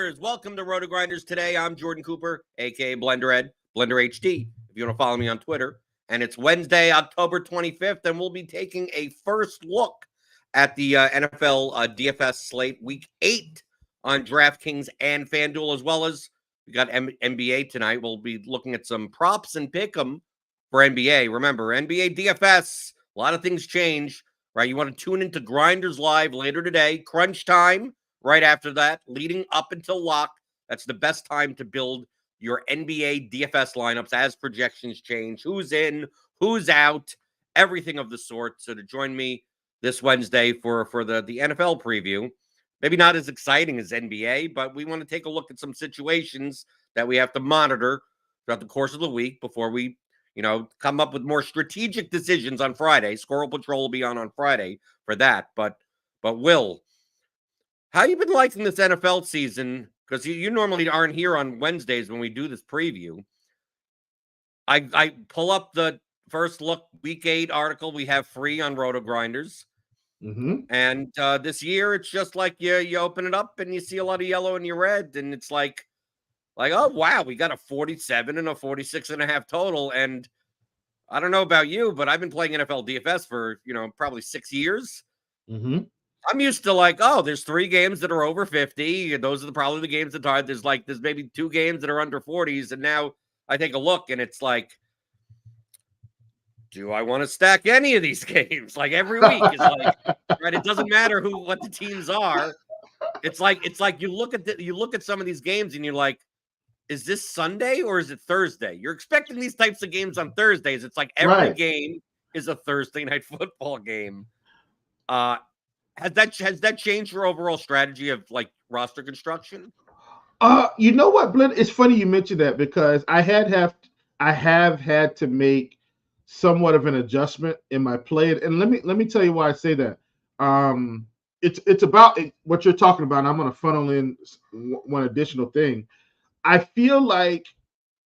Grinders. Welcome to RotoGrinders Today. I'm Jordan Cooper, a.k.a. BlenderHD, BlenderHD, if you want to follow me on Twitter. And it's Wednesday, October 25th, and we'll be taking a first look at the NFL DFS slate Week 8 on DraftKings and FanDuel, as well as we got NBA tonight. We'll be looking at some props and pick 'em for NBA. Remember, NBA DFS, a lot of things change, right? You want to tune into Grinders Live later today, crunch time. Right after that, leading up until lock, that's the best time to build your NBA DFS lineups as projections change. Who's in, who's out, everything of the sort. So to join me this Wednesday for the NFL preview, maybe not as exciting as NBA, but we want to take a look at some situations that we have to monitor throughout the course of the week before we, come up with more strategic decisions on Friday. Squirrel Patrol will be on Friday for that. But Will, how you been liking this NFL season? Because you normally aren't here on Wednesdays when we do this preview. I pull up the first look Week 8 article we have free on RotoGrinders. And this year, it's just like you open it up and you see a lot of yellow and you red. And it's like, oh, wow, we got a 47 and a 46.5 total. And I don't know about you, but I've been playing NFL DFS for, probably 6 years. I'm used to there's 3 games that are over 50. Those are probably the games that are. There's maybe 2 games that are under 40s. And now I take a look and it's like, do I want to stack any of these games? Like every week is like, right? It doesn't matter what the teams are. It's like you look at some of these games and you're like, is this Sunday or is it Thursday? You're expecting these types of games on Thursdays. It's like every game is a Thursday night football game. Has that changed your overall strategy of roster construction? You know what, Blend? It's funny you mentioned that because I have had to make somewhat of an adjustment in my play. And let me tell you why I say that. It's about what you're talking about. And I'm going to funnel in one additional thing. I feel like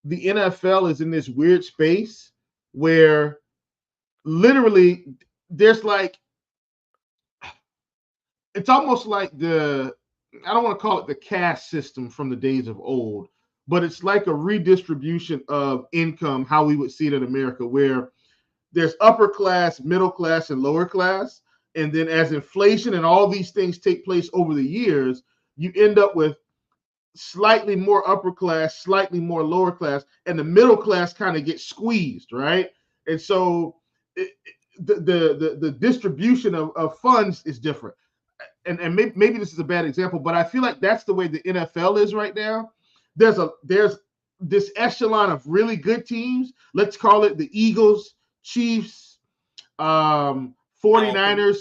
the NFL is in this weird space where literally there's it's almost like I don't want to call it the caste system from the days of old, but it's like a redistribution of income, how we would see it in America, where there's upper class, middle class, and lower class. And then as inflation and all these things take place over the years, you end up with slightly more upper class, slightly more lower class, and the middle class kind of gets squeezed, right? And so the distribution of funds is different. And maybe this is a bad example, but I feel like that's the way the NFL is right now. There's this echelon of really good teams. Let's call it the Eagles, Chiefs, 49ers,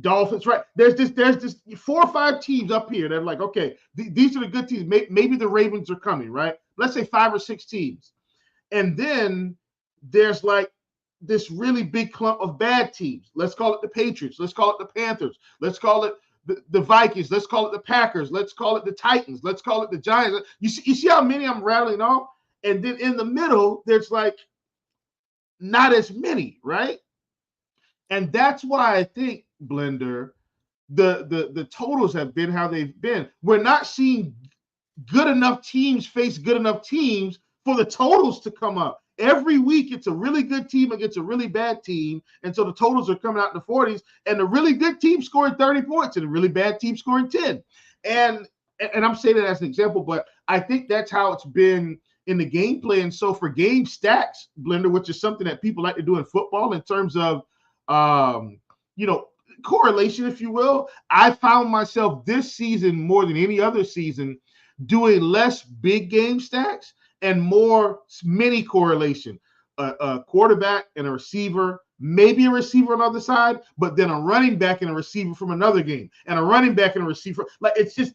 Dolphins, right? There's this 4 or 5 teams up here that are like, okay, these are the good teams. Maybe the Ravens are coming, right? Let's say 5 or 6 teams. And then there's this really big clump of bad teams. Let's call it the Patriots. Let's call it the Panthers. Let's call it the Vikings. Let's call it the Packers. Let's call it the Titans. Let's call it the Giants. You see how many I'm rattling off? And then in the middle, there's not as many, right? And that's why I think, Blender, the totals have been how they've been. We're not seeing good enough teams face good enough teams for the totals to come up. Every week, it's a really good team against a really bad team. And so the totals are coming out in the 40s. And the really good team scoring 30 points and the really bad team scoring 10. And I'm saying that as an example, but I think that's how it's been in the gameplay. And so for game stacks, Blender, which is something that people like to do in football in terms of, correlation, if you will, I found myself this season more than any other season doing less big game stacks and more mini correlation, a quarterback and a receiver, maybe a receiver on the other side, but then a running back and a receiver from another game, and a running back and a receiver. It's just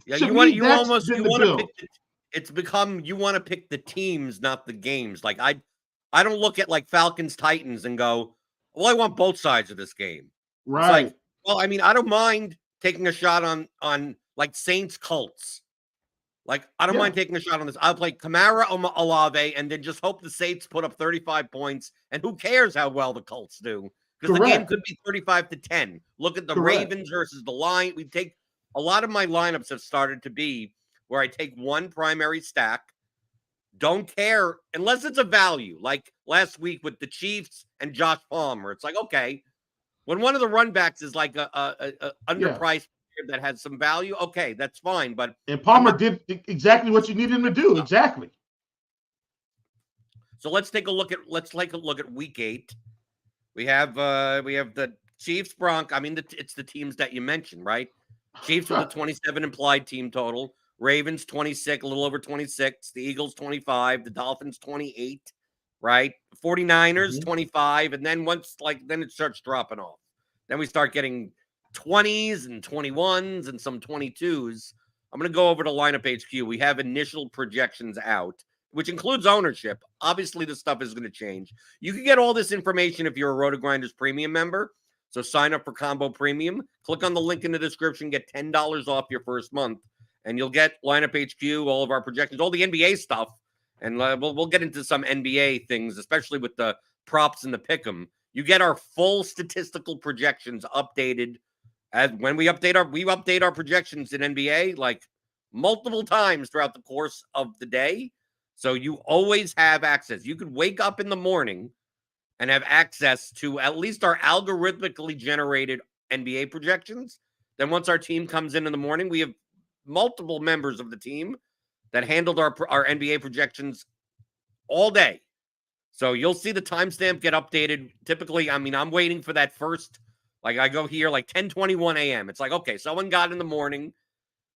you want to pick. It's become you want to pick the teams, not the games. I don't look at Falcons Titans and go, well, I want both sides of this game. Right. I don't mind taking a shot on Saints Colts. I don't mind taking a shot on this. I'll play Kamara Olave and then just hope the Saints put up 35 points. And who cares how well the Colts do? Because the game could be 35-10. Look at the Ravens versus the Lions. We take a lot of my lineups have started to be where I take one primary stack, don't care unless it's a value, like last week with the Chiefs and Josh Palmer. It's like, okay, when one of the run backs is like a underpriced player that has some value, okay, that's fine. But and Palmer did exactly what you needed him to do. Exactly. So let's take a look at week 8. We have the Chiefs, Broncos. I mean, it's the teams that you mentioned, right? Chiefs with a 27 implied team total. Ravens 26, a little over 26. The Eagles 25. The Dolphins 28, right? 49ers 25. And then then it starts dropping off. Then we start getting 20s and 21s and some 22s. I'm going to go over to Lineup HQ. We have initial projections out, which includes ownership. Obviously, this stuff is going to change. You can get all this information if you're a RotoGrinders Premium member. So sign up for Combo Premium. Click on the link in the description. Get $10 off your first month. And you'll get Lineup HQ, all of our projections, all the NBA stuff. And we'll get into some NBA things, especially with the props and the pick'em. You get our full statistical projections updated. As when we update our projections in NBA like multiple times throughout the course of the day. So you always have access. You could wake up in the morning and have access to at least our algorithmically generated NBA projections. Then once our team comes in the morning, we have multiple members of the team that handled our NBA projections all day. So you'll see the timestamp get updated. Typically, I mean, I'm waiting for that first, like I go here like 10:21 a.m. It's like, okay, someone got in the morning,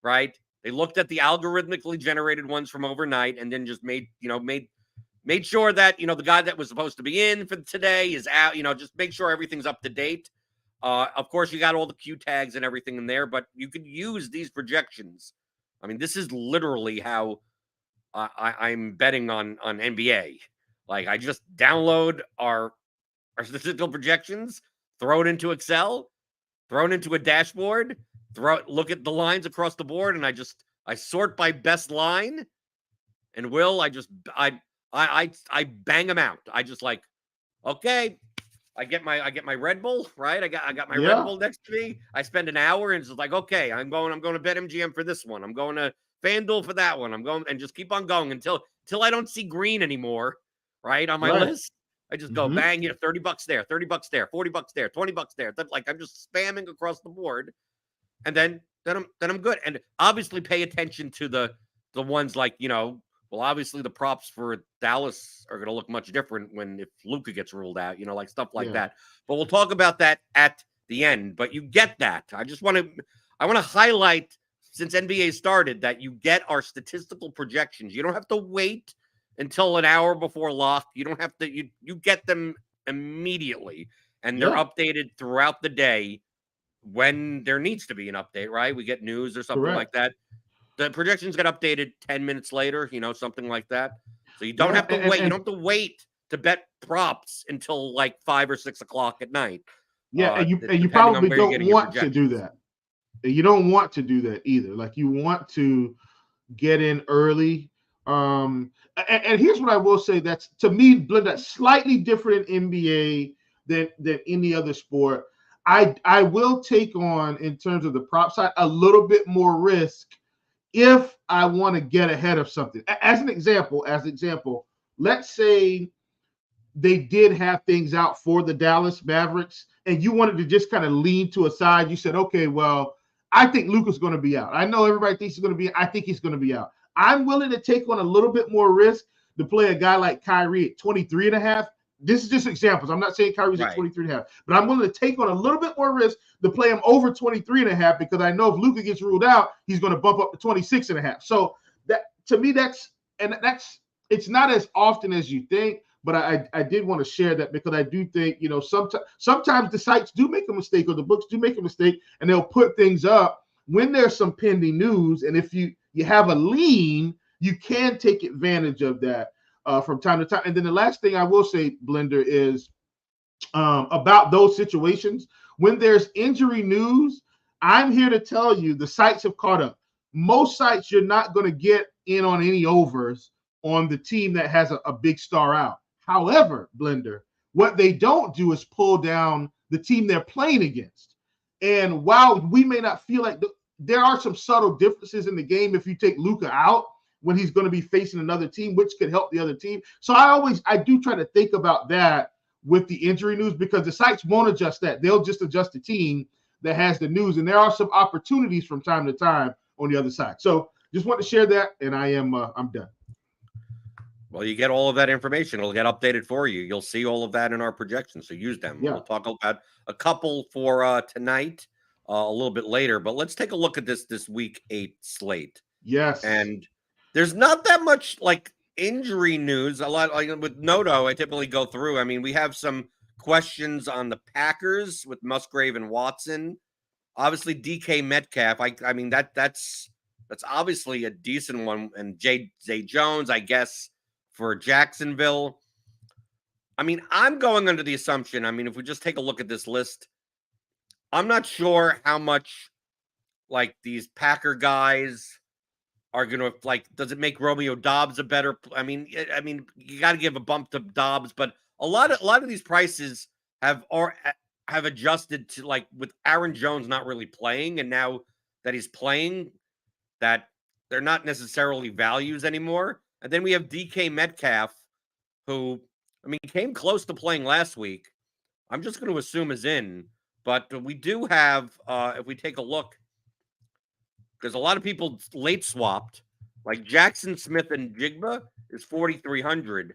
right? They looked at the algorithmically generated ones from overnight and then just made sure that, the guy that was supposed to be in for today is out, just make sure everything's up to date. Of course, you got all the Q tags and everything in there, but you could use these projections. I mean, this is literally how I'm betting on NBA. Like, I just download our statistical projections, throw it into Excel, throw it into a dashboard, look at the lines across the board, and I sort by best line. And I bang them out. I just like, okay, I get my Red Bull, right? I got my Red Bull next to me. I spend an hour and it's just like, okay, I'm going to BetMGM for this one. I'm going to FanDuel for that one. I'm going and just keep on going until I don't see green anymore, right? On my list. I just go bang, $30 there, $30 there, $40 there, $20 there. Like I'm just spamming across the board. And then I'm good. And obviously pay attention to the ones like, well, obviously the props for Dallas are going to look much different if Luka gets ruled out, like stuff like that. But we'll talk about that at the end. But you get that. I want to highlight, since NBA started, that you get our statistical projections. You don't have to wait until an hour before lock. You don't have to. You get them immediately, and they're updated throughout the day when there needs to be an update. Right? We get news or something like that. The projections get updated 10 minutes later, something like that. So you don't have to wait. You don't have to wait to bet props until like 5 or 6 o'clock at night. And you probably don't want to do that. You don't want to do that either. Like you want to get in early. And here's what I will say. That's, to me, Blend, that's slightly different in NBA than any other sport. I will take on, in terms of the prop side, a little bit more risk if I want to get ahead of something. As an example, let's say they did have things out for the Dallas Mavericks and you wanted to just kind of lean to a side. You said, okay, well, I think Luka's going to be out. I know everybody thinks he's going to be. I think he's going to be out. I'm willing to take on a little bit more risk to play a guy like Kyrie at 23.5. This is just examples. I'm not saying Kyrie's at 23.5, but I'm willing to take on a little bit more risk to play him over 23.5 because I know if Luka gets ruled out, he's going to bump up to 26.5. So that, to me, it's not as often as you think, but I did want to share that because I do think, sometimes the sites do make a mistake or the books do make a mistake and they'll put things up when there's some pending news. And if you have a lean, you can take advantage of that from time to time. And then the last thing I will say, Blender, is about those situations. When there's injury news, I'm here to tell you the sites have caught up. Most sites, you're not going to get in on any overs on the team that has a big star out. However, Blender, what they don't do is pull down the team they're playing against. And while we may not feel like there are some subtle differences in the game if you take Luka out when he's going to be facing another team, which could help the other team. So I do try to think about that with the injury news, because the sites won't adjust that. They'll just adjust the team that has the news. And there are some opportunities from time to time on the other side. So just want to share that, and I'm done. Well, you get all of that information. It'll get updated for you. You'll see all of that in our projections. So use them. Yeah. We'll talk about a couple for tonight a little bit later. But let's take a look at this week 8 slate. Yes. And there's not that much like injury news. A lot like with Noto, I typically go through. I mean, we have some questions on the Packers with Musgrave and Watson. Obviously, DK Metcalf. I mean that's obviously a decent one. And Zay Jones, I guess, for Jacksonville. I mean, I'm going under the assumption, I mean, if we just take a look at this list, I'm not sure how much like these Packer guys are going to like, does it make Romeo Doubs a better, I mean, you got to give a bump to Doubs, but a lot of these prices have adjusted to like with Aaron Jones not really playing. And now that he's playing, that they're not necessarily values anymore. And then we have DK Metcalf, who, I mean, came close to playing last week. I'm just going to assume is in. But we do have, if we take a look, there's a lot of people late swapped. Like Jackson Smith and Jigba is 4,300.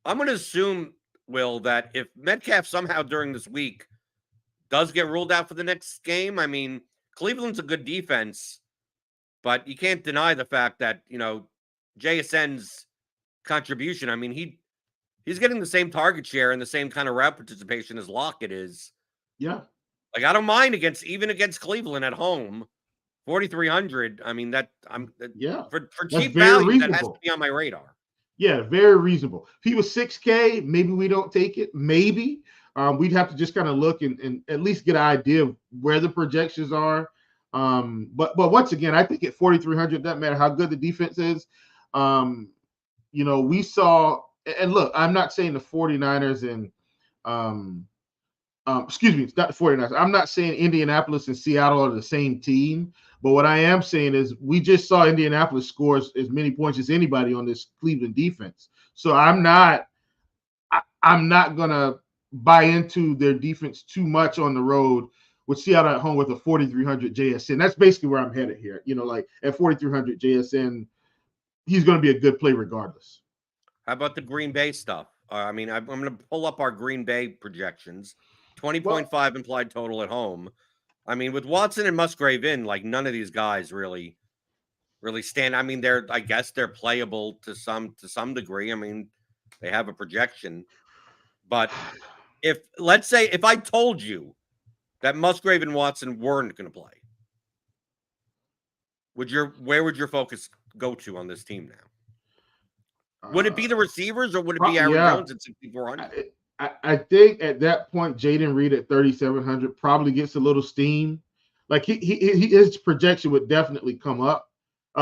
I'm going to assume, Will, that if Metcalf somehow during this week does get ruled out for the next game, I mean, Cleveland's a good defense, but you can't deny the fact that, you know, JSN's contribution, I mean, he's getting the same target share and the same kind of route participation as Lockett is. Yeah. Like, I don't mind even against Cleveland at home, 4,300. I mean, for cheap value, reasonable. That has to be on my radar. Yeah, very reasonable. If he was 6K, maybe we don't take it. Maybe. We'd have to just kind of look and at least get an idea of where the projections are. But once again, I think at 4,300, doesn't matter how good the defense is. You know, we saw, and look, I'm not saying the 49ers and excuse me, it's not the 49ers. I'm not saying Indianapolis and Seattle are the same team, but what I am saying is we just saw Indianapolis score as many points as anybody on this Cleveland defense. So I'm not gonna buy into their defense too much on the road with Seattle at home with a 4,300 JSN. That's basically where I'm headed here. You know, like at 4,300 JSN, he's going to be a good play regardless. How about the Green Bay stuff? I mean, I'm going to pull up our Green Bay projections. 20.5 implied total at home. I mean, with Watson and Musgrave in, like none of these guys really stand. I mean, I guess they're playable to some degree. I mean, they have a projection. But let's say if I told you that Musgrave and Watson weren't going to play, where would your focus go to on this team now? Would it be the receivers or would it be Aaron Jones at 6,400? I think at that point, Jaden Reed at 3,700 probably gets a little steam. Like his projection would definitely come up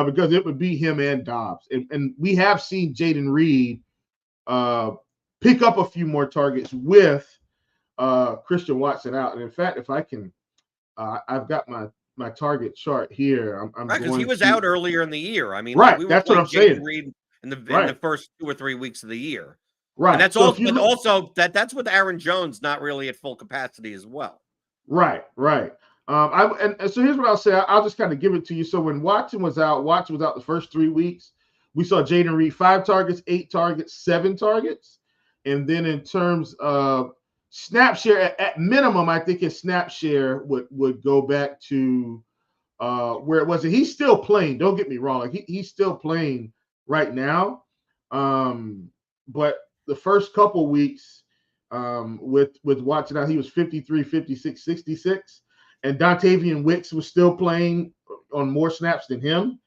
because it would be him and Dobbs. And we have seen Jaden Reed pick up a few more targets with Christian Watson out. And in fact, if I can, I've got my target chart here. I'm right, because he was out earlier in the year. I mean, right, we were that's what I'm saying. Reed in the first 2 or 3 weeks of the year. Right. And that's also that's with Aaron Jones not really at full capacity as well. Right. And so here's what I'll say. I'll just kind of give it to you. So when Watson was out the first 3 weeks. We saw Jaden Reed 5 targets, 8 targets, 7 targets. And then in terms of snap share, at minimum, I think his snap share would go back to where it was. And he's still playing. Don't get me wrong. Like he's still playing right now. But the first couple weeks with Watson out, he was 53, 56, 66. And Dontavian Wicks was still playing on more snaps than him.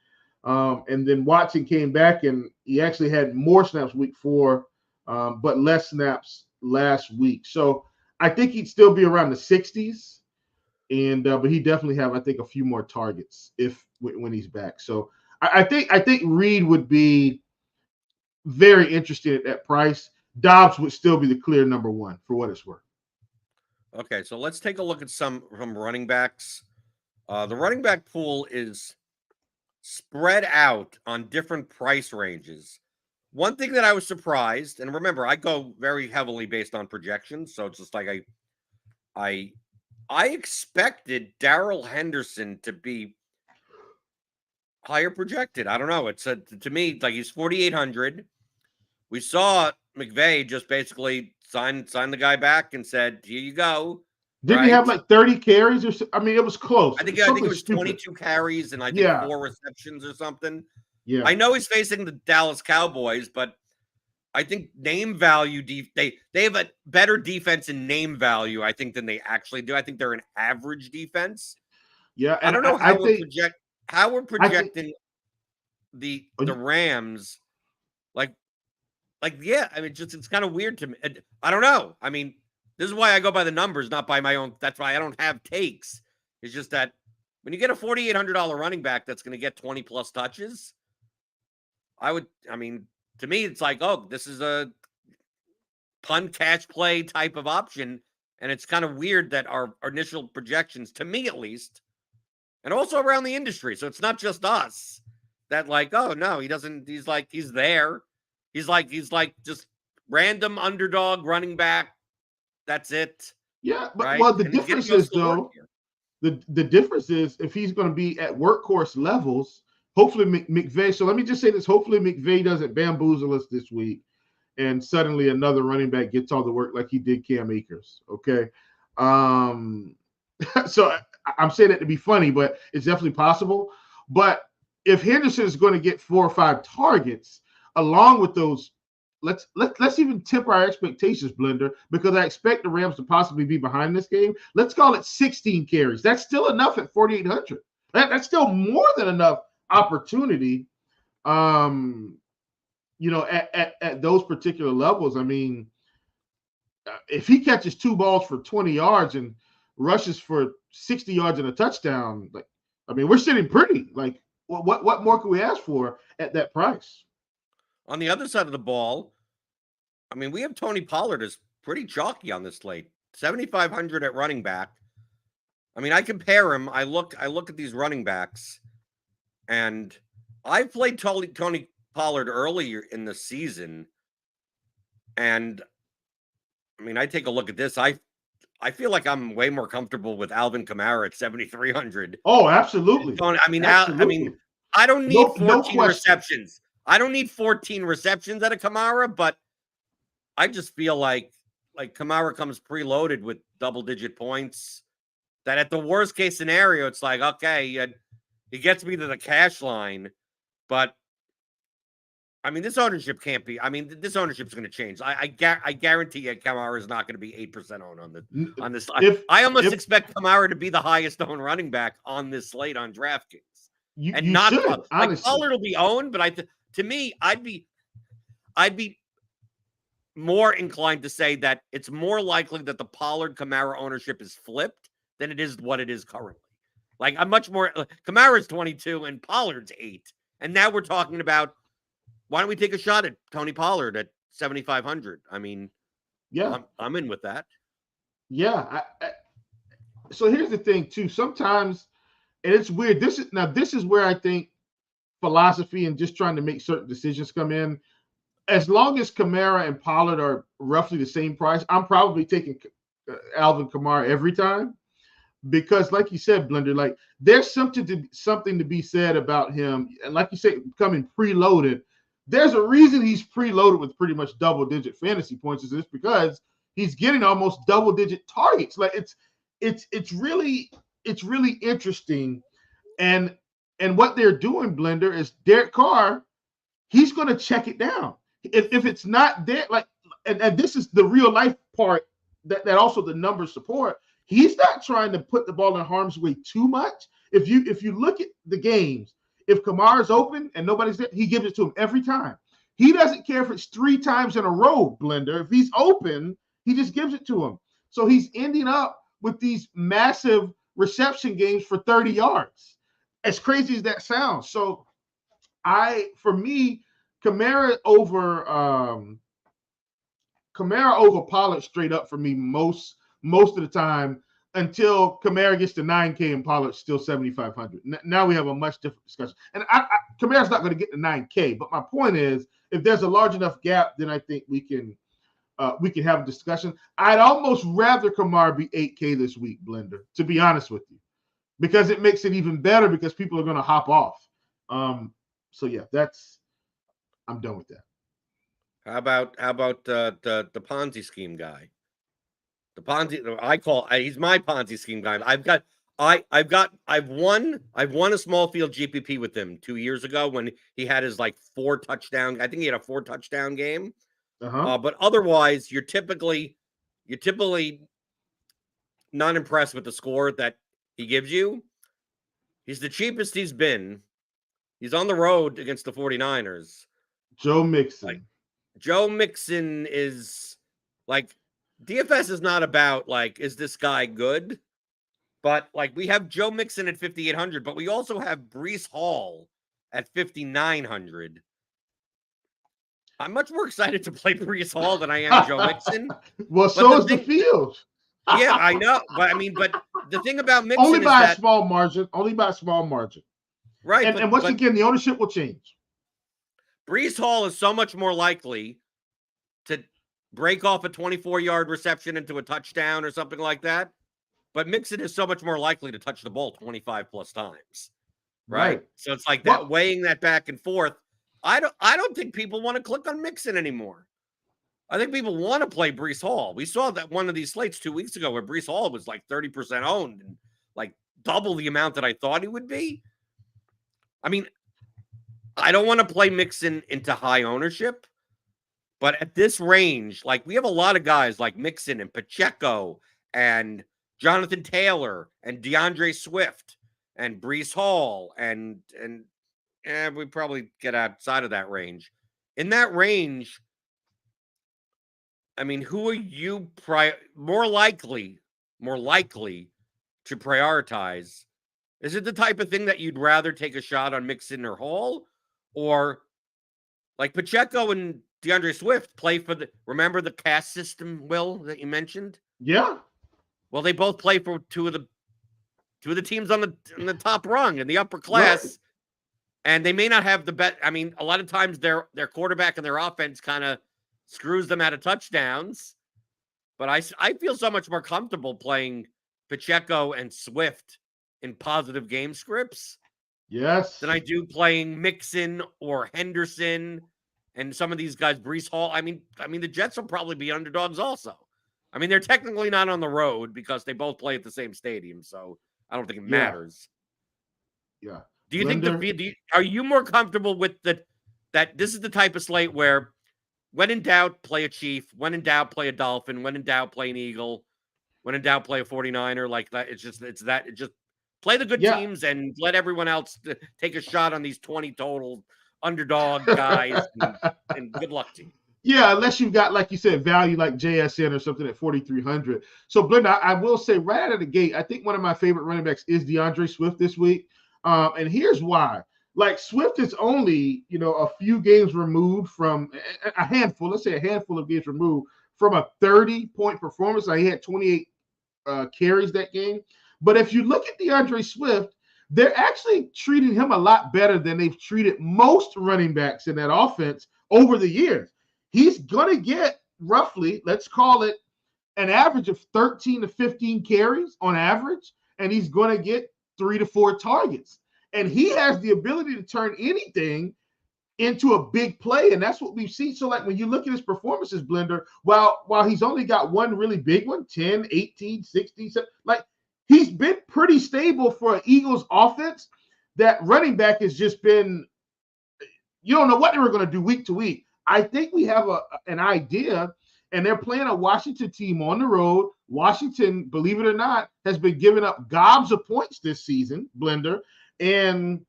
And then Watson came back and he actually had more snaps week 4, but less snaps last week. So I think he'd still be around the 60s. And but he definitely have, I think, a few more targets when he's back. So I think Reed would be very interesting at that price. Dobbs would still be the clear number 1 for what it's worth. Okay, so let's take a look at some from running backs. The running back pool is spread out on different price ranges. One thing that I was surprised, and remember, I go very heavily based on projections, so it's just like I expected Darrell Henderson to be higher projected. I don't know. It's to me like he's 4,800. We saw McVay just basically sign the guy back and said, "Here you go." Didn't he have like 30 carries or so? I mean, it was close. I think it was 22 carries and I think 4 receptions or something. Yeah. I know he's facing the Dallas Cowboys, but I think name value they have a better defense in name value, I think, than they actually do. I think they're an average defense. Yeah, I don't know how we're projecting the Rams. Yeah, I mean, it's kind of weird to me. I don't know. I mean, this is why I go by the numbers, not by my own. That's why I don't have takes. It's just that when you get a $4,800 running back that's going to get 20 plus touches, to me, it's like, oh, this is a punt catch play type of option. And it's kind of weird that our initial projections, to me at least, and also around the industry, so it's not just us, that like, oh, no, he doesn't. He's there. He's like just random underdog running back. That's it. Yeah, but right? Well, the difference is though, the difference is if he's going to be at workhorse levels, hopefully McVay. So let me just say this: hopefully McVay doesn't bamboozle us this week, and suddenly another running back gets all the work like he did Cam Akers. Okay, so I'm saying that to be funny, but it's definitely possible. But if Henderson is going to get 4 or 5 targets along with those. Let's even temper our expectations, Blender, because I expect the Rams to possibly be behind this game. Let's call it 16 carries. That's still enough at 4,800. That's still more than enough opportunity. At those particular levels. I mean, if he catches 2 balls for 20 yards and rushes for 60 yards and a touchdown, we're sitting pretty. Like, what more can we ask for at that price? On the other side of the ball, I mean, we have Tony Pollard as pretty chalky on this slate. 7,500 at running back. I mean, I compare him. I look at these running backs, and I played Tony Pollard earlier in the season, and I mean, I take a look at this. I feel like I'm way more comfortable with Alvin Kamara at 7,300. Oh, absolutely. I don't need 14 receptions. I don't need 14 receptions at a Kamara, but I just feel like Kamara comes preloaded with double-digit points. That at the worst case scenario, it's like, okay, he gets me to the cash line, but I mean, this ownership can't be. I mean, this ownership's going to change. I guarantee you, Kamara is not going to be 8% owned on this. I almost expect Kamara to be the highest owned running back on this slate on DraftKings, Pollard will be owned, but to me, I'd be more inclined to say that it's more likely that the Pollard Kamara ownership is flipped than it is what it is currently. Like, I'm much more. Kamara's 22 and Pollard's 8, and now we're talking about why don't we take a shot at Tony Pollard at 7,500? I mean, yeah, I'm in with that. Yeah. So here's the thing too. Sometimes, and it's weird. This is where I think philosophy and just trying to make certain decisions come in. As long as Kamara and Pollard are roughly the same price, I'm probably taking Alvin Kamara every time, because, like you said, Blender, like there's something to be said about him, and like you said, coming preloaded. There's a reason he's preloaded with pretty much double-digit fantasy points. Is this because he's getting almost double-digit targets? Like it's really interesting, and what they're doing, Blender, is Derek Carr. He's going to check it down. If it's not there, like, and this is the real life part that also the numbers support. He's not trying to put the ball in harm's way too much. If you look at the games, if Kamara's open and nobody's there, he gives it to him every time. He doesn't care if it's 3 times in a row, Blender. If he's open, he just gives it to him. So he's ending up with these massive reception games for 30 yards. As crazy as that sounds. So for me, Kamara over Pollard straight up for me most of the time, until Kamara gets to 9K and Pollard's still 7,500. Now we have a much different discussion. And Kamara's not going to get to 9K, but my point is, if there's a large enough gap, then I think we can have a discussion. I'd almost rather Kamara be 8K this week, Blender, to be honest with you, because it makes it even better because people are going to hop off. So yeah, I'm done with that. How about the Ponzi scheme guy? The Ponzi, he's my Ponzi scheme guy. I've won a small field GPP with him 2 years ago when he had his like 4 touchdown. I think he had a 4 touchdown game. But otherwise, you're typically not impressed with the score that he gives you. He's the cheapest he's been. He's on the road against the 49ers. Joe Mixon. Joe Mixon is like, DFS is not about like, is this guy good? But like, we have Joe Mixon at 5,800, but we also have Breece Hall at 5,900. I'm much more excited to play Breece Hall than I am Joe Mixon. Well, so is the field. Yeah, I know. But the thing about Mixon only by a small margin. Only by a small margin. Right. And once again, the ownership will change. Breece Hall is so much more likely to break off a 24-yard reception into a touchdown or something like that. But Mixon is so much more likely to touch the ball 25 plus times. Right? So it's like that, weighing that back and forth. I don't think people want to click on Mixon anymore. I think people want to play Breece Hall. We saw that one of these slates 2 weeks ago where Breece Hall was like 30% owned and like double the amount that I thought he would be. I mean, I don't want to play Mixon into high ownership, but at this range, like we have a lot of guys like Mixon and Pacheco and Jonathan Taylor and DeAndre Swift and Breece Hall and we probably get outside of that range. In that range, I mean, who are you more likely to prioritize? Is it the type of thing that you'd rather take a shot on Mixon or Hall? Or like Pacheco and DeAndre Swift play for remember the caste system, Will, that you mentioned? Yeah. Well, they both play for two of the teams on the top rung in the upper class. Right. And they may not have the best. I mean, a lot of times their quarterback and their offense kind of screws them out of touchdowns. But I feel so much more comfortable playing Pacheco and Swift in positive game scripts. Yes. Than I do playing Mixon or Henderson and some of these guys, Breece Hall. I mean, the Jets will probably be underdogs also. I mean, they're technically not on the road because they both play at the same stadium, so I don't think it matters. Yeah. Do you think are you more comfortable with that this is the type of slate where when in doubt, play a Chief, when in doubt, play a Dolphin, when in doubt, play an Eagle, when in doubt, play a 49er, like that? It's just play the good teams and let everyone else take a shot on these 20 total underdog guys and good luck to you. Yeah, unless you've got, like you said, value like JSN or something at 4,300. So, Blender, I will say right out of the gate, I think one of my favorite running backs is DeAndre Swift this week. And here's why. Like, Swift is only, a few games removed from a handful of games removed from a 30-point performance. Like, he had 28 carries that game. But if you look at DeAndre Swift, they're actually treating him a lot better than they've treated most running backs in that offense over the years. He's going to get roughly, let's call it, an average of 13 to 15 carries on average, and he's going to get 3 to 4 targets. And he has the ability to turn anything into a big play, and that's what we've seen. So, like, when you look at his performances, Blender, while he's only got one really big one, 10, 18, 16, like, he's been pretty stable for an Eagles offense. That running back has just been, you don't know what they were going to do week to week. I think we have an idea, and they're playing a Washington team on the road. Washington, believe it or not, has been giving up gobs of points this season, Blender. And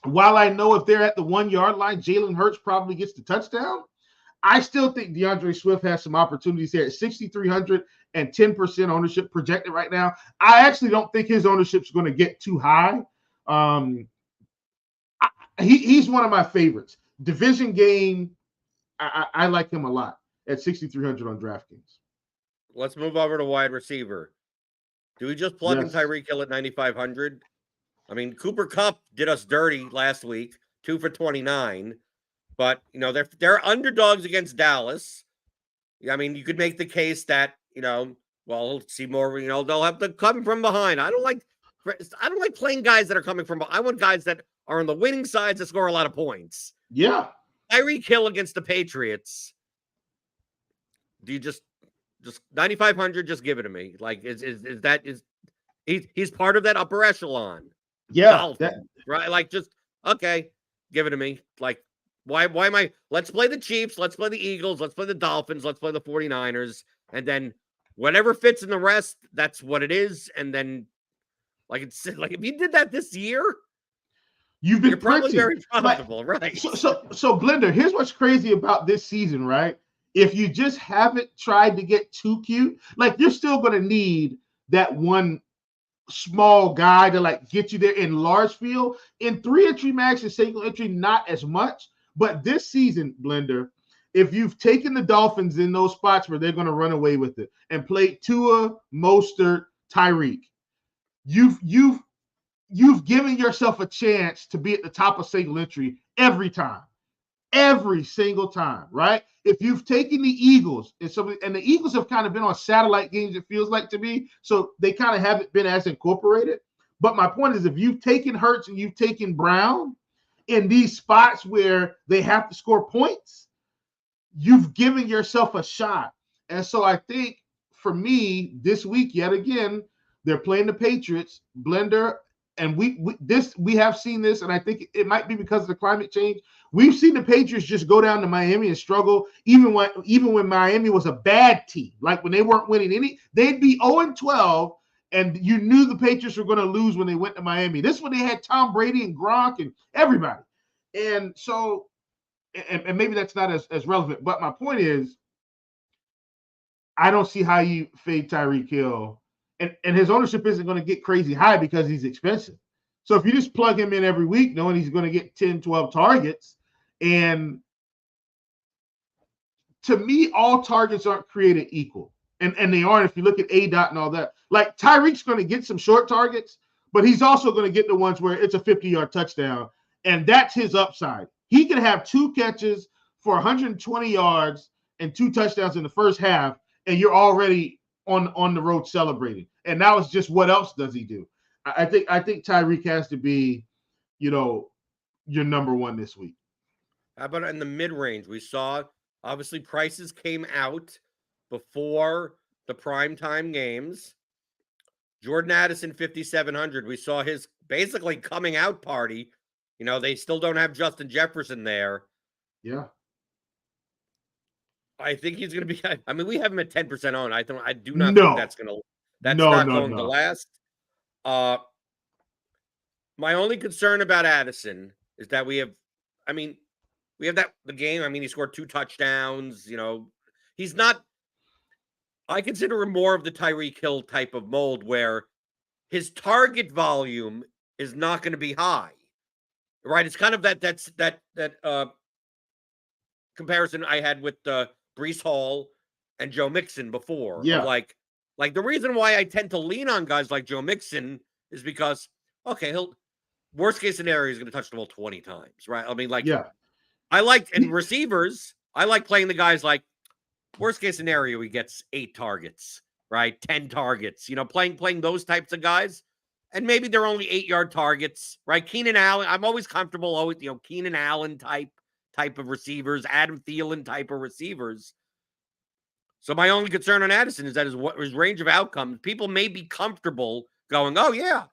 while I know if they're at the 1-yard line, Jalen Hurts probably gets the touchdown, I still think DeAndre Swift has some opportunities here at 6,300 and 10% ownership projected right now. I actually don't think his ownership is going to get too high. He's one of my favorites. Division game, I like him a lot at 6,300 on DraftKings. Let's move over to wide receiver. Do we just plug in Yes. Tyreek Hill at 9,500? I mean, Cooper Kupp did us dirty last week, 2 for 29. But they're underdogs against Dallas. I mean, you could make the case that well, see more. They'll have to come from behind. I don't like playing guys that are coming from behind. I want guys that are on the winning sides that score a lot of points. Yeah. Tyreek Hill against the Patriots. Do you just 9,500? Just give it to me. Like, he's part of that upper echelon? Yeah. Right? Like, just okay, give it to me. Like, why am I? Let's play the Chiefs. Let's play the Eagles. Let's play the Dolphins. Let's play the 49ers. And then whatever fits in the rest, that's what it is. And then, it's like if you did that this year, you're probably very profitable, right? So Blender, here's what's crazy about this season, right? If you just haven't tried to get too cute, you're still going to need that one small guy to get you there in large field. In 3-entry max and single entry, not as much. But this season, Blender, if you've taken the Dolphins in those spots where they're going to run away with it and played Tua, Mostert, Tyreek, you've given yourself a chance to be at the top of single entry every single time, right? If you've taken the Eagles and the Eagles have kind of been on satellite games, it feels like to me, so they kind of haven't been as incorporated. But my point is, if you've taken Hurts and you've taken Brown in these spots where they have to score points, you've given yourself a shot. And so I think for me this week, yet again, they're playing the Patriots, Blender. And we have seen this, and I think it might be because of the climate change. We've seen the Patriots just go down to Miami and struggle, even when Miami was a bad team. Like when they weren't winning they'd be 0-12, and you knew the Patriots were going to lose when they went to Miami. This is when they had Tom Brady and Gronk and everybody. And so, and maybe that's not as relevant, but my point is, I don't see how you fade Tyreek Hill. And his ownership isn't going to get crazy high because he's expensive. So if you just plug him in every week, knowing he's going to get 10, 12 targets, and to me, all targets aren't created equal. And they aren't if you look at ADOT and all that. Like Tyreek's going to get some short targets, but he's also going to get the ones where it's a 50-yard touchdown, and that's his upside. He can have 2 catches for 120 yards and 2 touchdowns in the first half, and you're already on the road celebrating. And now it's just, what else does he do? I think Tyreek has to be, your number one this week. How about in the mid-range? We saw, obviously, prices came out before the primetime games. Jordan Addison, 5,700. We saw his basically coming out party. They still don't have Justin Jefferson there. Yeah. I think he's going to be. I mean, we have him at 10% on. I do not think that's going to. That's not going to last. My only concern about Addison is that we have the game. I mean, he scored 2 touchdowns. He's not. I consider him more of the Tyreek Hill type of mold where his target volume is not going to be high, right? It's kind of that comparison I had with Breece Hall and Joe Mixon before. Yeah. Like the reason why I tend to lean on guys like Joe Mixon is because, okay, worst case scenario, he's going to touch the ball 20 times, right? I mean, receivers, I like playing the guys like worst case scenario, he gets 8 targets, right? 10 targets, playing those types of guys. And maybe they're only 8-yard targets, right? Keenan Allen, I'm always comfortable with, Keenan Allen type of receivers, Adam Thielen type of receivers. So my only concern on Addison is that his range of outcomes, people may be comfortable going, oh, yeah,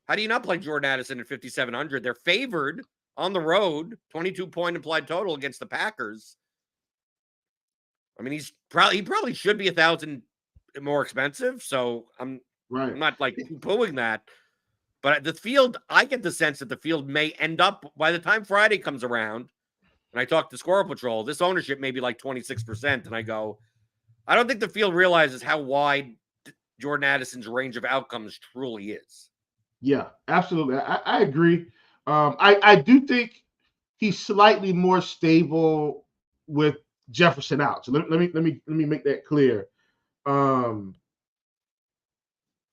how do you not play Jordan Addison at 5,700? They're favored on the road, 22-point implied total against the Packers. I mean, he probably should be 1,000 more expensive, so I'm not pooing that. But the field, I get the sense that the field may end up, by the time Friday comes around, and I talk to Squirrel Patrol, this ownership may be like 26%. And I go, I don't think the field realizes how wide Jordan Addison's range of outcomes truly is. Yeah, absolutely. I agree. I do think he's slightly more stable with Jefferson out. So let me make that clear.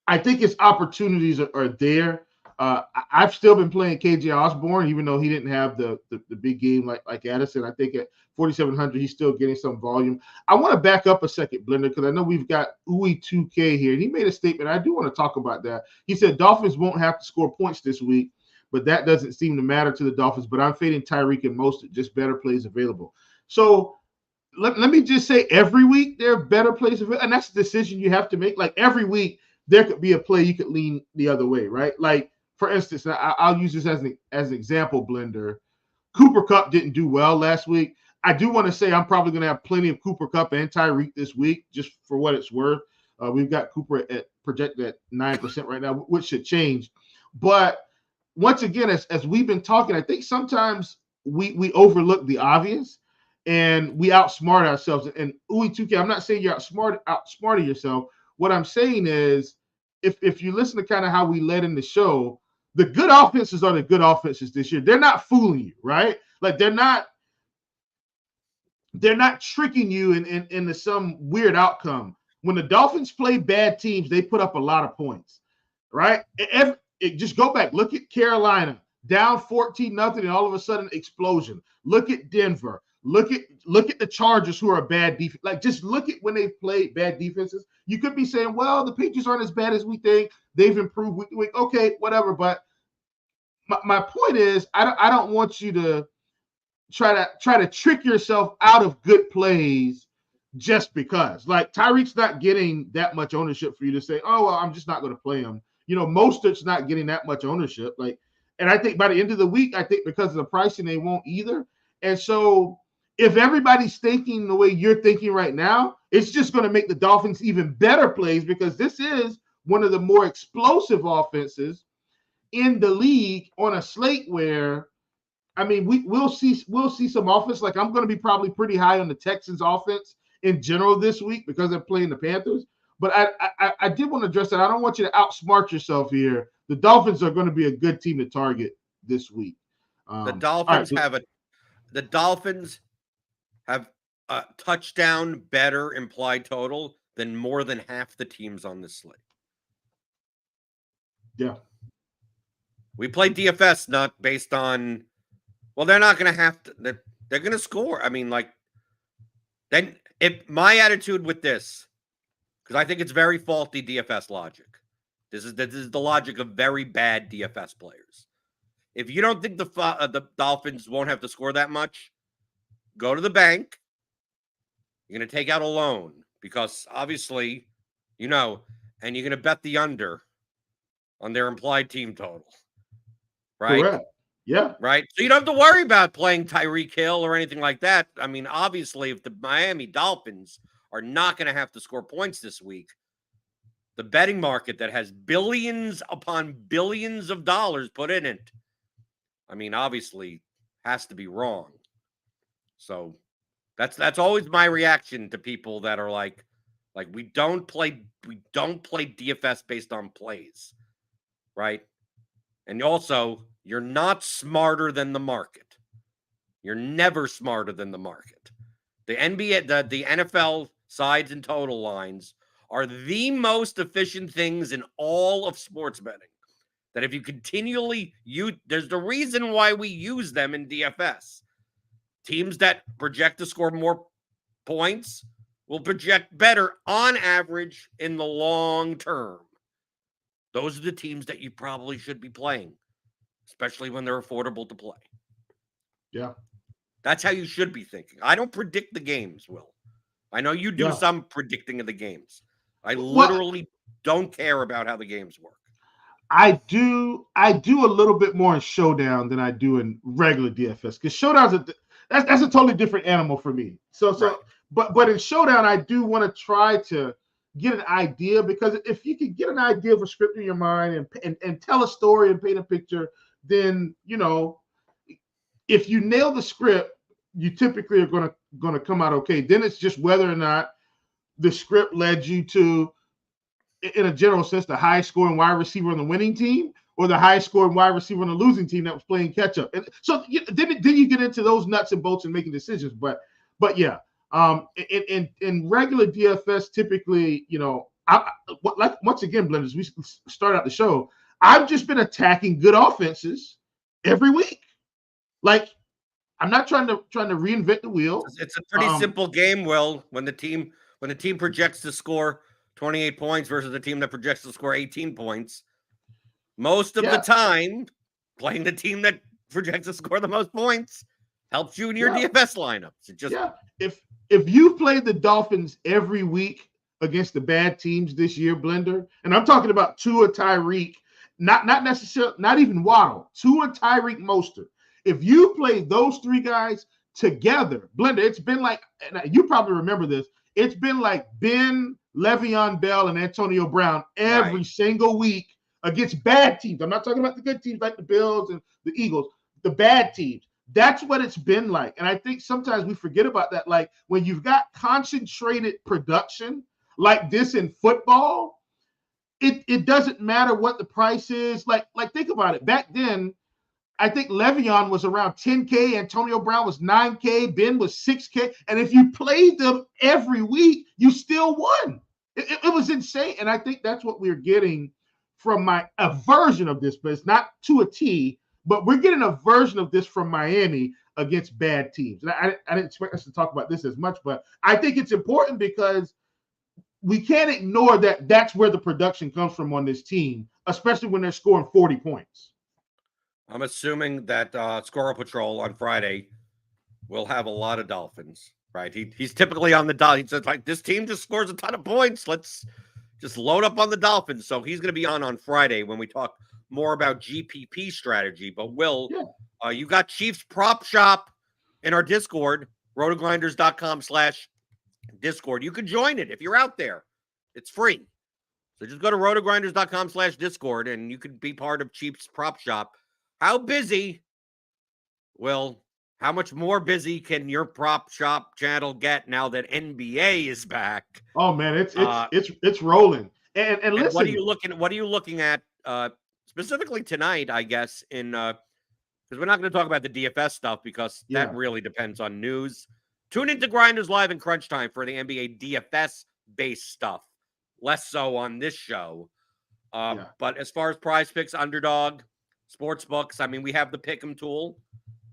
I think his opportunities are there. I've still been playing KJ Osborne, even though he didn't have the big game like Addison. I think at 4,700, he's still getting some volume. I want to back up a second, Blender, because I know we've got Uwe2K here, and he made a statement. I do want to talk about that. He said Dolphins won't have to score points this week, but that doesn't seem to matter to the Dolphins. But I'm fading Tyreek and Mostert, just better plays available. So let me just say, every week there are better plays available, and that's a decision you have to make. Like every week, there could be a play you could lean the other way, right? Like, for instance, I'll use this as an example, Blender. Cooper Kupp didn't do well last week. I do want to say I'm probably going to have plenty of Cooper Kupp and Tyreek this week, just for what it's worth. We've got Cooper projected at 9% right now, which should change. But once again, as we've been talking, I think sometimes we overlook the obvious and we outsmart ourselves. And Uwe2K, I'm not saying you're outsmarting yourself. What I'm saying is, if you listen to kind of how we led in the show, the good offenses are the good offenses this year. They're not fooling you, right? Like they're not tricking you into some weird outcome. When the Dolphins play bad teams, they put up a lot of points, right? Just go back. Look at Carolina, down 14-0, and all of a sudden explosion. Look at Denver. Look at the Chargers, who are a bad defense. Like, just look at when they've played bad defenses. You could be saying, well, the Patriots aren't as bad as we think. They've improved week to week. Okay, whatever. But my point is, I don't want you to try to trick yourself out of good plays just because. Like, Tyreek's not getting that much ownership for you to say, oh, well, I'm just not going to play him. Mostert's not getting that much ownership. Like, and I think by the end of the week, I think because of the pricing, they won't either. And so if everybody's thinking the way you're thinking right now, it's just going to make the Dolphins even better plays, because this is one of the more explosive offenses in the league on a slate where, I mean, we'll see some offense. Like, I'm going to be probably pretty high on the Texans offense in general this week because they're playing the Panthers. But I did want to address that. I don't want you to outsmart yourself here. The Dolphins are going to be a good team to target this week. The Dolphins have a touchdown better implied total than more than half the teams on this slate. Yeah. We play DFS not based on, well, they're not going to have to, they're going to score. I mean, like, then if my attitude with this, because I think it's very faulty DFS logic. This is the logic of very bad DFS players. If you don't think the Dolphins won't have to score that much, go to the bank. You're going to take out a loan because obviously, and you're going to bet the under on their implied team total. Right? Correct. Yeah. Right? So you don't have to worry about playing Tyreek Hill or anything like that. I mean, obviously, if the Miami Dolphins are not going to have to score points this week, the betting market that has billions upon billions of dollars put in it, I mean, obviously has to be wrong. So that's always my reaction to people that are like we don't play DFS based on plays, right? And also, you're not smarter than the market. You're never smarter than the market. The NBA, the NFL sides and total lines are the most efficient things in all of sports betting. That if you continually there's the reason why we use them in DFS. Teams that project to score more points will project better on average in the long term. Those are the teams that you probably should be playing, especially when they're affordable to play. Yeah. That's how you should be thinking. I don't predict the games, Will. I know you do some predicting of the games. I literally don't care about how the games work. I do a little bit more in Showdown than I do in regular DFS, because Showdown's that's a totally different animal for me. Right. But in Showdown, I do want to try to get an idea, because if you can get an idea of a script in your mind and tell a story and paint a picture, then if you nail the script, you typically are going to come out okay. Then it's just whether or not the script led you to, in a general sense, the highest scoring wide receiver on the winning team or the highest scoring wide receiver on the losing team that was playing catch up. And so then you get into those nuts and bolts and making decisions. But yeah, in regular DFS, typically, once again, Blenders, we start out the show. I've just been attacking good offenses every week. Like, I'm not trying to reinvent the wheel. It's a pretty simple game, Will. When the team projects to score 28 points versus the team that projects to score 18 points, most of the time, playing the team that projects to score the most points helps you in your DFS lineups. It just if you've played the Dolphins every week against the bad teams this year, Blender, and I'm talking about Tua, Tyreek, not necessarily, not even Waddle, Tua, Tyreek, Mostert. If you play those three guys together, Blender, it's been like, and you probably remember this, it's been like Ben, Le'Veon Bell, and Antonio Brown every single week against bad teams. I'm not talking about the good teams like the Bills and the Eagles, the bad teams. That's what it's been like. And I think sometimes we forget about that. Like, when you've got concentrated production like this in football, it doesn't matter what the price is. Like think about it. Back then, I think Le'Veon was around 10K, Antonio Brown was 9K, Ben was 6K. And if you played them every week, you still won. It was insane. And I think that's what we're getting from a version of this, but it's not to a T, but we're getting a version of this from Miami against bad teams. And I didn't expect us to talk about this as much, but I think it's important because we can't ignore that that's where the production comes from on this team, especially when they're scoring 40 points. I'm assuming that Squirrel Patrol on Friday will have a lot of Dolphins, right? He's typically on the Dolphins. He says, like, this team just scores a ton of points. Let's just load up on the Dolphins. So he's going to be on Friday when we talk more about GPP strategy. But Will, you got Chiefs Prop Shop in our Discord, rotogrinders.com/Discord. You can join it if you're out there. It's free. So just go to rotogrinders.com/Discord and you can be part of Chiefs Prop Shop. How busy, Will, how much more busy can your prop shop channel get now that NBA is back? Oh man, it's rolling. And listen, what are you looking at specifically tonight, I guess, in because we're not going to talk about the DFS stuff because that really depends on news. Tune into Grinders Live and Crunch Time for the NBA DFS based stuff. Less so on this show. But as far as Prize Picks, Underdog, sports books, I mean, we have the Pick'em tool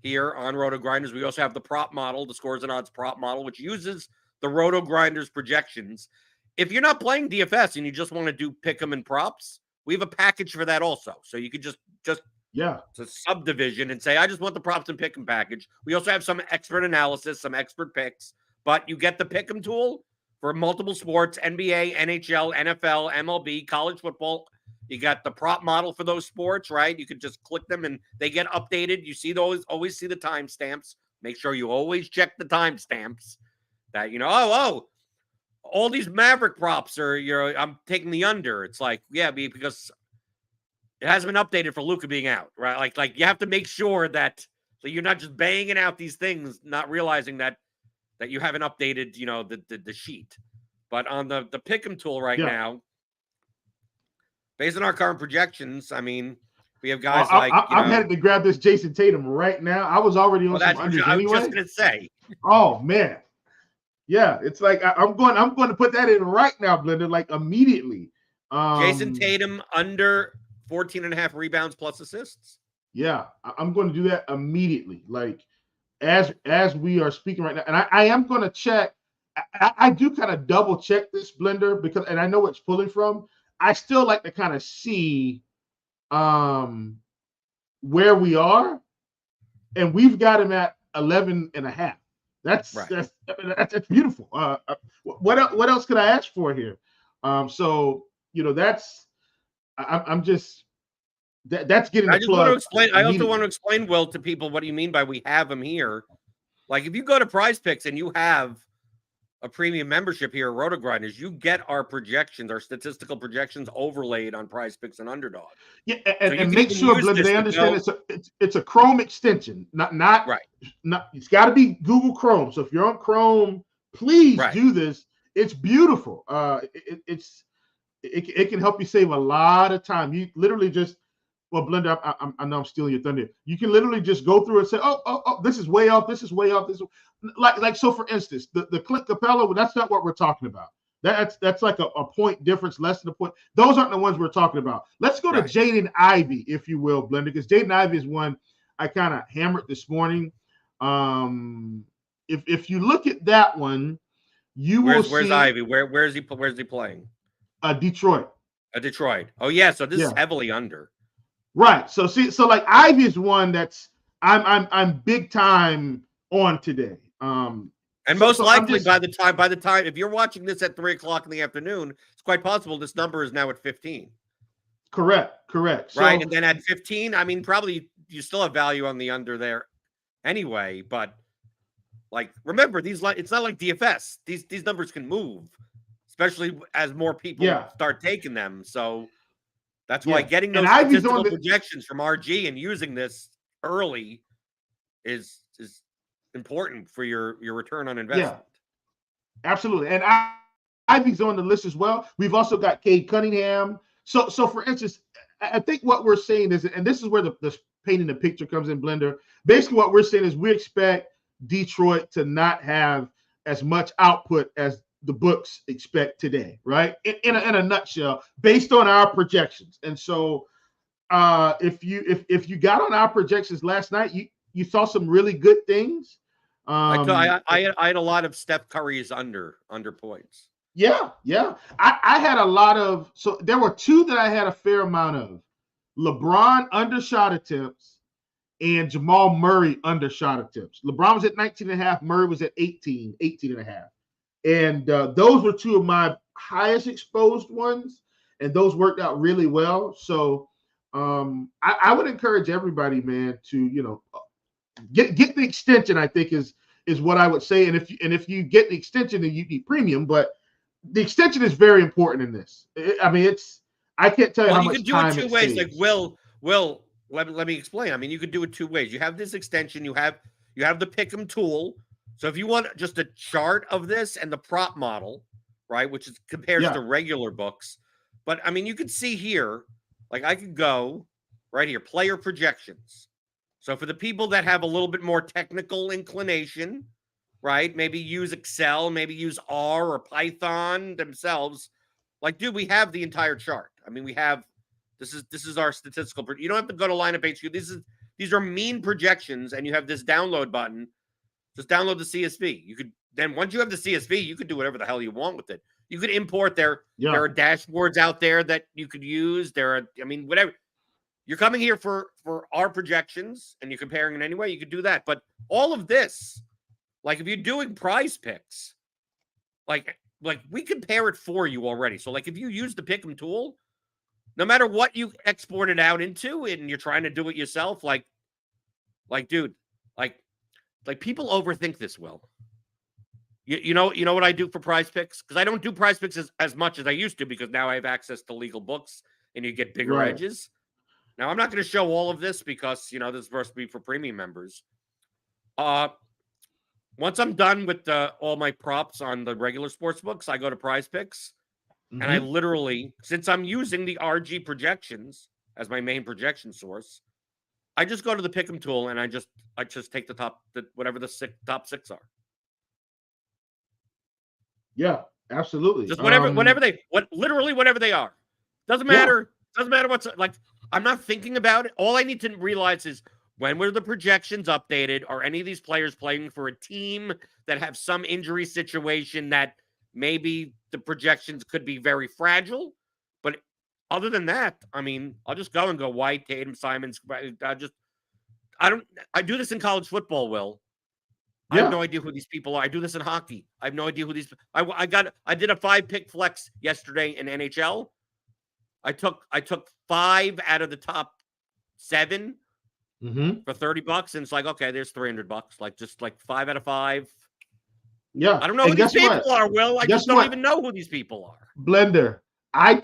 here on RotoGrinders. We also have the prop model, the Scores and Odds prop model, which uses the RotoGrinders projections. If you're not playing DFS and you just want to do Pick'em and props, we have a package for that also. So you could just it's a subdivision and say, I just want the props and Pick'em package. We also have some expert analysis, some expert picks, but you get the Pick'em tool for multiple sports, NBA, NHL, NFL, MLB, college football. You got the prop model for those sports, right? You could just click them and they get updated. You see those, always see the timestamps. Make sure you always check the timestamps that, all these Maverick props are, I'm taking the under. It's like, because it hasn't been updated for Luka being out, right? Like you have to make sure that so you're not just banging out these things, not realizing that you haven't updated, the sheet. But on the Pick'em tool now, based on our current projections, I mean, we have guys I'm headed to grab this Jason Tatum right now. I was already on some unders anyway. I was just going to say. Oh, man. Yeah, it's like I'm going to put that in right now, Blender, like immediately. Jason Tatum under 14.5 rebounds plus assists. Yeah, I'm going to do that immediately. Like as we are speaking right now. And I am going to check. I do kind of double check this, Blender, because I know it's pulling from. I still like to kind of see where we are, and we've got him at 11.5. That's beautiful. What else could I ask for here? So that's I'm just that's getting. I just want to explain. I also want to explain, Will, to people what do you mean by we have him here. Like if you go to Prize Picks and you have a premium membership here at RotoGrinders, you get our projections, our statistical projections overlaid on Prize Picks and Underdog. Yeah, and make sure they understand it's a Chrome extension, not right. It's got to be Google Chrome. So if you're on Chrome, please do this. It's beautiful. It can help you save a lot of time. You literally just Blender, I know I'm stealing your thunder. You can literally just go through and say, oh, this is way off. This is way off. This like so. For instance, the Clint Capella. That's not what we're talking about. That's like a point difference, less than a point. Those aren't the ones we're talking about. Let's go to Jaden Ivey, if you will, Blender, because Jaden Ivey is one I kind of hammered this morning. If you look at that one, you will see. Where's Ivey? Where's he playing? Detroit. Detroit. Oh yeah, so this is heavily under. Right. So like Ivy is one that's I'm big time on today. And most likely by the time if you're watching this at 3:00 in the afternoon, it's quite possible this number is now at 15. Correct. Right. So, and then at 15, I mean, probably you still have value on the under there anyway, but like remember it's not like DFS. These numbers can move, especially as more people start taking them. So that's why getting those statistical projections from RG and using this early is important for your return on investment. Yeah, absolutely. And Ivy's on the list as well. We've also got Cade Cunningham. So for instance, I think what we're saying is, and this is where the painting the picture comes in, Blender. Basically, what we're saying is we expect Detroit to not have as much output as the books expect today, right? In a nutshell, based on our projections. And so if you got on our projections last night, you saw some really good things. I had a lot of Steph Curry's under points. Yeah. I had a lot of, so there were two that I had a fair amount of. LeBron undershot attempts and Jamal Murray undershot attempts. LeBron was at 19.5, Murray was at 18.5. And those were two of my highest exposed ones, and those worked out really well. So I would encourage everybody, man, to get the extension. I think is what I would say. And if you get the extension, then you need premium. But the extension is very important in this. I can't tell you how much time it saves. You can do it two ways. Like Will, let me explain. I mean, you could do it two ways. You have this extension. You have the Pick'em tool. So if you want just a chart of this and the prop model, right, which compares to regular books, but I mean, you could see here, like I could go right here, player projections. So for the people that have a little bit more technical inclination, right, maybe use Excel, maybe use R or Python themselves, like, dude, we have the entire chart. I mean, we have, this is our statistical, you don't have to go to lineup HQ. These are mean projections, and you have this download button. Just download the CSV. You could then, once you have the CSV, you could do whatever the hell you want with it. You could import there are dashboards out there that you could use. Whatever. You're coming here for our projections and you're comparing in any way, you could do that. But all of this, like if you're doing prize picks, like we compare it for you already. So like if you use the Pick'em tool, no matter what you export it out into and you're trying to do it yourself, like dude, like people overthink this, Will. You know what I do for prize picks? Because I don't do prize picks as much as I used to, because now I have access to legal books and you get bigger edges. Now, I'm not going to show all of this because, this is supposed to be for premium members. Once I'm done with all my props on the regular sports books, I go to prize picks. Mm-hmm. And I literally, since I'm using the RG projections as my main projection source, I just go to the Pick'em tool and I just take whatever the top six are. Yeah, absolutely. Just whatever they are. Doesn't matter. Doesn't matter what's like. I'm not thinking about it. All I need to realize is when were the projections updated? Are any of these players playing for a team that have some injury situation that maybe the projections could be very fragile? But other than that, I mean, I'll just go and go White, Tatum, Simons. I do this in college football, Will. I have no idea who these people are. I do this in hockey. I have no idea who these. I did a 5-pick flex yesterday in NHL. I took 5 out of the top 7 for $30, and it's like, okay, there's $300. Like just like 5 out of 5. Yeah, I don't know who these people are, Will. I just don't even know who these people are. Blender. I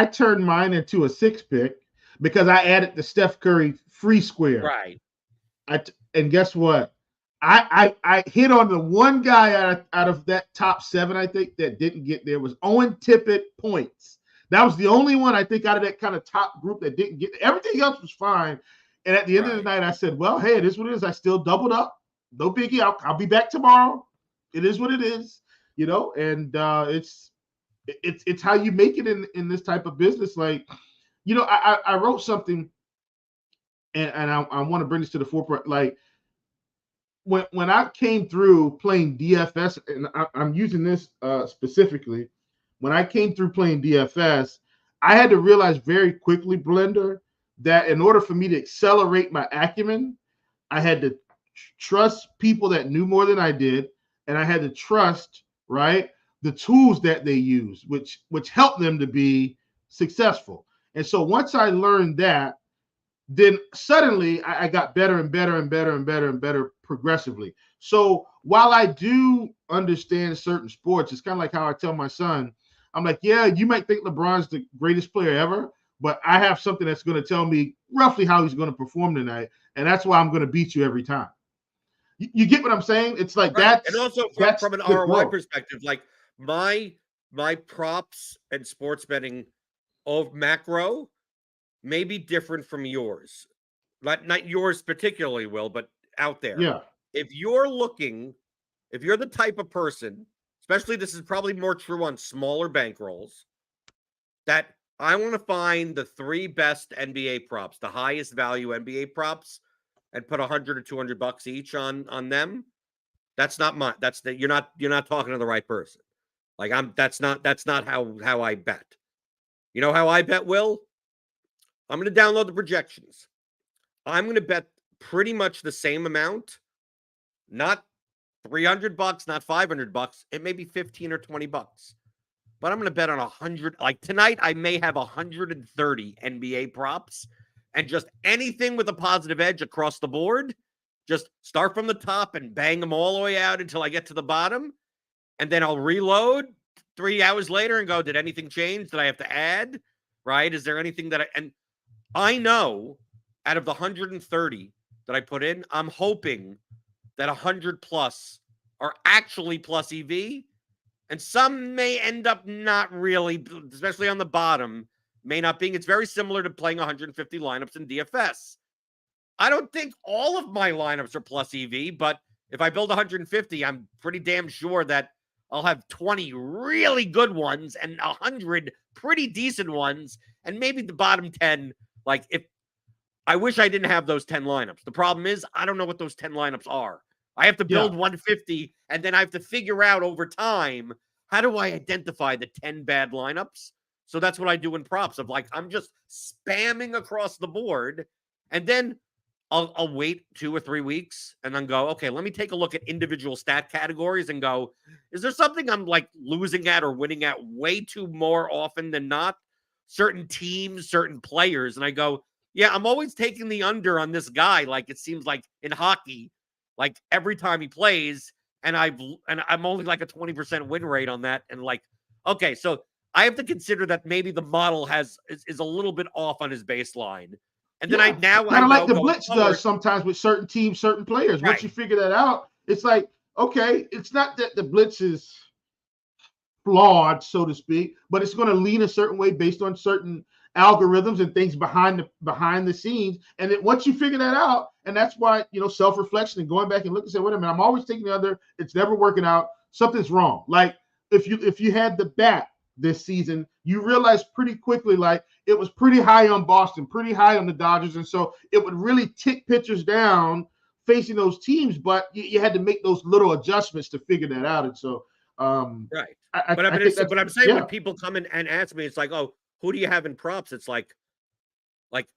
turned mine into a 6-pick because I added the Steph Curry free square. Right. And guess what? I hit on the one guy out of that top 7, I think, that didn't get there was Owen Tippett points. That was the only one I think out of that kind of top group that didn't get there. Everything else was fine. And at the end of the night, I said, well, hey, it is what it is. I still doubled up. No biggie. I'll be back tomorrow. It is what it is, and it's It's how you make it in this type of business. Like, I wrote something, and I want to bring this to the forefront. Like, when I came through playing DFS, and I'm using this specifically, when I came through playing DFS, I had to realize very quickly, Blender, that in order for me to accelerate my acumen, I had to trust people that knew more than I did, and I had to trust, right, the tools that they use, which helped them to be successful. And so once I learned that, then suddenly I got better and better and better and better and better progressively. So while I do understand certain sports, it's kind of like how I tell my son, I'm like, yeah, you might think LeBron's the greatest player ever, but I have something that's going to tell me roughly how he's going to perform tonight, and that's why I'm going to beat you every time. You get what I'm saying? It's like right. that's And also that's from an the ROI growth. perspective, like my props and sports betting of macro may be different from yours. Not yours particularly, Will, but out there. Yeah. If you're the type of person, especially this is probably more true on smaller bankrolls, that I want to find the 3 best NBA props, the highest value NBA props, and put $100 or $200 each on them. That's not my. You're not talking to the right person. Like that's not how I bet. You know how I bet, Will? I'm going to download the projections. I'm going to bet pretty much the same amount, not $300, not $500. It may be 15 or $20, but I'm going to bet on 100. Like tonight, I may have 130 NBA props, and just anything with a positive edge across the board. Just start from the top and bang them all the way out until I get to the bottom, and then I'll reload 3 hours later and go, did anything change? Did I have to add? Right? Is there anything that I know out of the 130 that I put in, I'm hoping that 100 plus are actually plus EV, and some may end up not really, especially on the bottom, may not being. It's very similar to playing 150 lineups in DFS. I don't think all of my lineups are plus EV, but if I build 150, I'm pretty damn sure that I'll have 20 really good ones and 100 pretty decent ones, and maybe the bottom 10. Like, if I wish I didn't have those 10 lineups. The problem is I don't know what those 10 lineups are. I have to build 150, and then I have to figure out over time, how do I identify the 10 bad lineups? So that's what I do in props of like, I'm just spamming across the board, and then I'll wait 2 or 3 weeks and then go, okay, let me take a look at individual stat categories and go, is there something I'm like losing at or winning at way too more often than not? Certain teams, certain players. And I go, yeah, I'm always taking the under on this guy. Like it seems like in hockey, like every time he plays, and I'm only like a 20% win rate on that. And like, okay, so I have to consider that maybe the model is a little bit off on his baseline. And then I kind of like the blitz does sometimes with certain teams, certain players. Once you figure that out, it's like, okay, it's not that the blitz is flawed, so to speak, but it's going to lean a certain way based on certain algorithms and things behind the scenes. And then once you figure that out, and that's why, self-reflection and going back and look and say, wait a minute, I'm always taking the other, it's never working out, something's wrong. Like if you had the bat this season, you realize pretty quickly, like it was pretty high on Boston, pretty high on the Dodgers. And so it would really tick pitchers down facing those teams, but you had to make those little adjustments to figure that out. And so, right. But I'm saying when people come in and ask me, it's like, oh, who do you have in props? It's like,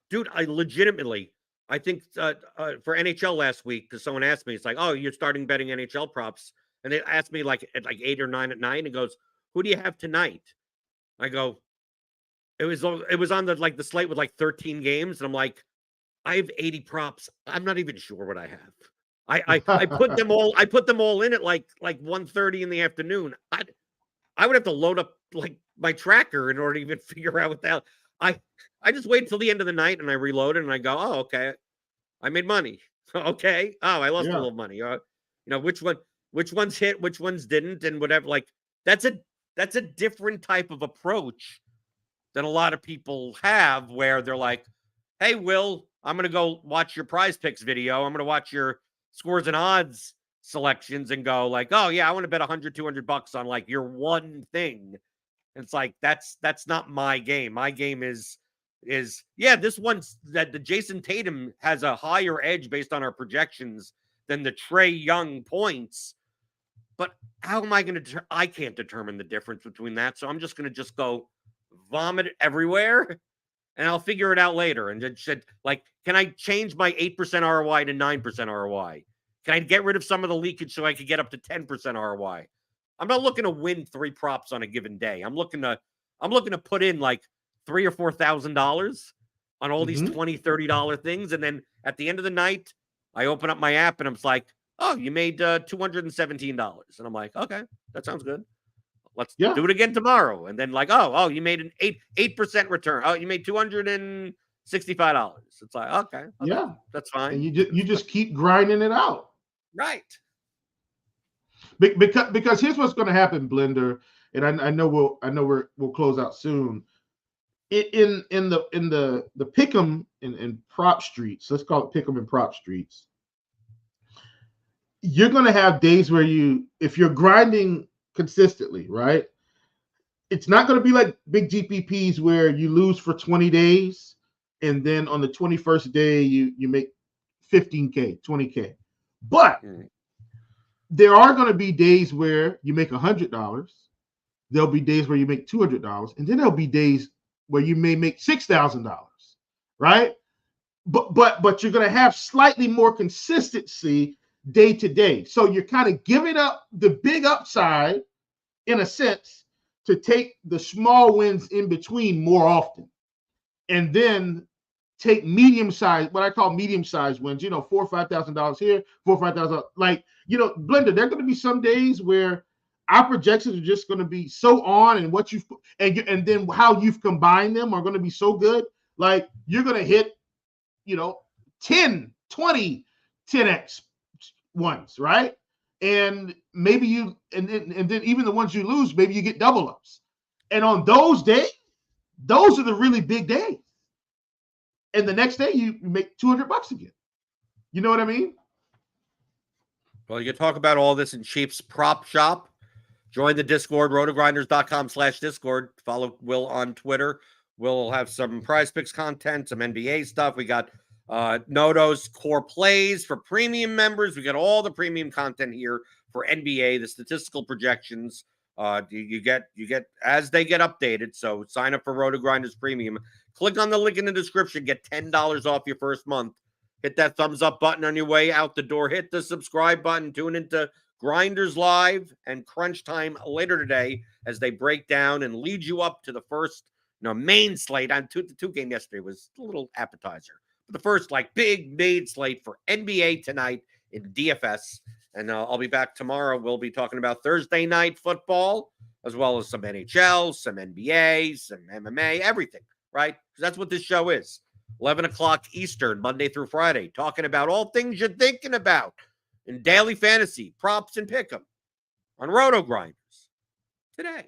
dude, I think for NHL last week, because someone asked me, it's like, oh, you're starting betting NHL props. And they asked me like at like 8 or 9 at night and goes, who do you have tonight? I go, it was on the slate with like 13 games. And I'm like, I have 80 props. I'm not even sure what I have. I put them all in at like 1:30 in the afternoon. I would have to load up like my tracker in order to even figure out what the hell. I just wait until the end of the night and I reload it and I go, oh, okay, I made money. Okay. Oh, I lost a little money. Which ones hit, which ones didn't, and whatever. Like that's a different type of approach than a lot of people have, where they're like, hey, Will, I'm going to go watch your Prize Picks video. I'm going to watch your scores and odds selections and go like, oh yeah, I want to bet $100, $200 on like your one thing. It's like that's not my game. My game is yeah, this one's that the Jason Tatum has a higher edge based on our projections than the Trae Young points. But how am I going to? I can't determine the difference between that, so I'm just going to just go vomit everywhere, and I'll figure it out later. And just like, can I change my 8% ROI to 9% ROI? Can I get rid of some of the leakage so I could get up to 10% ROI? I'm not looking to win 3 props on a given day. I'm looking to put in like $3,000 or $4,000 on all these $20, $30 things, and then at the end of the night, I open up my app and I'm like, oh, you made $217. And I'm like, okay, that sounds good. Let's do it again tomorrow. And then like, oh, you made an 8% return. Oh, you made $265. It's like, okay, that's fine. And you just keep grinding it out. Right. Because here's what's going to happen, Blender, and I know we'll close out soon. In the pick'em and prop streets, let's call it pick'em and prop streets. You're going to have days where if you're grinding consistently, right? It's not going to be like big GPPs where you lose for 20 days and then on the 21st day you make 15K, 20K. But there are going to be days where you make $100. There'll be days where you make $200, and then there'll be days where you may make $6,000, right? But you're going to have slightly more consistency day to day. So you're kind of giving up the big upside in a sense to take the small wins in between more often, and then take what I call medium-sized wins, $4,000 or $5,000 here, $4,000 or $5,000. Like, Blender, there are going to be some days where our projections are just going to be so on, and what you've and then how you've combined them are going to be so good. Like, you're going to hit, 10, 20, 10x ones, right? And maybe and then even the ones you lose, maybe you get double ups. And on those days, those are the really big days. And the next day you make $200 again. You know what I mean? Well, you can talk about all this in Chief's Prop Shop. Join the Discord, rotogrinders.com/Discord. Follow Will on Twitter. We'll have some Prize Picks content, some NBA stuff. We got Noto's core plays for premium members. We got all the premium content here for NBA, the statistical projections. You get as they get updated. So sign up for RotoGrinders Premium. Click on the link in the description. Get $10 off your first month. Hit that thumbs up button on your way out the door. Hit the subscribe button. Tune into Grinders Live and Crunch Time later today as they break down and lead you up to the first main slate. The 2-game yesterday was a little appetizer. But the first big main slate for NBA tonight in DFS. And I'll be back tomorrow. We'll be talking about Thursday night football, as well as some NHL, some NBA, some MMA, everything, right? Because that's what this show is. 11 o'clock Eastern, Monday through Friday, talking about all things you're thinking about in daily fantasy, props, and pick'em on RotoGrinders Today.